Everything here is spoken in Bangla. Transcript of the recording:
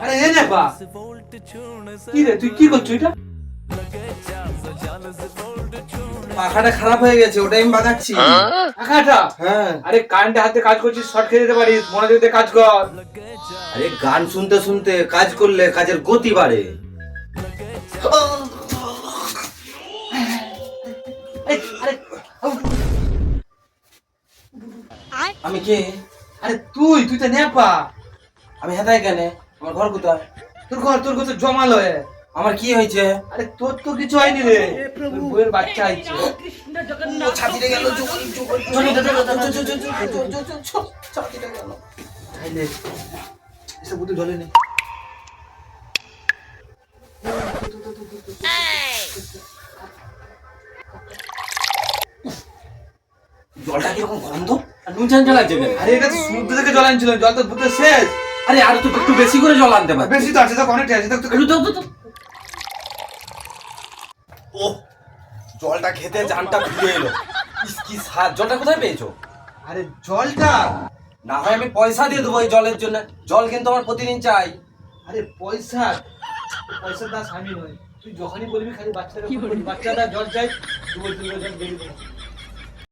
আরে এ নে বা কি রে তুই কি করছিস এটা? পাখাটা খারাপ হয়ে গেছে, ওটাই আমি বাগাচ্ছি। পাখাটা? হ্যাঁ। আরে কারেন্টে হাতে কাজ করছিস, শর্ট খেয়ে যেতে পারিস, মনোযোগ দিয়ে কাজ কর। আরে গান শুনতে শুনতে কাজ করলে কাজের গতি বাড়ে। আমি কে? আরে তুই তো নেপা। আমি হেদায় কেন? আমার ঘর কোথায়? তোর কত জমালো হে। আমার কি হয়েছে? আরে তোর তো কিছু হয়নি রে, তোর বউয়ের বাচ্চা হয়েছে। ও ছাতিটা গেল, ছাতিটা গেল। তাইলে এসব বুদ্ধি ঢলে নে। জলটা কিরকম গন্ধ আর নুন চান লাগছে কেন? আরে এটা তো সমুদ্র থেকে জল আনছিল, জল তো বুদ্ধ শেষ। আরে আর তো একটু বেশি করে জল আনতে পারে। বেশি তো আছে, তো অনেকটা আছে, তো একটু দাও তো। ও, জলটা খেতে জানটা ফিরে এলো। কি স্বাদ! জলটা কোথায় পেয়েছো? আরে জলটা, না হয় আমি পয়সা দিয়ে দেবো এই জলের জন্য। জল কিন্তু আমার প্রতিদিন চাই। আরে পয়সা দাস আমি নয়, তুই যখনই বলবি খালি বাচ্চাটা জল চাই, তুই বলবি জল বেরিয়ে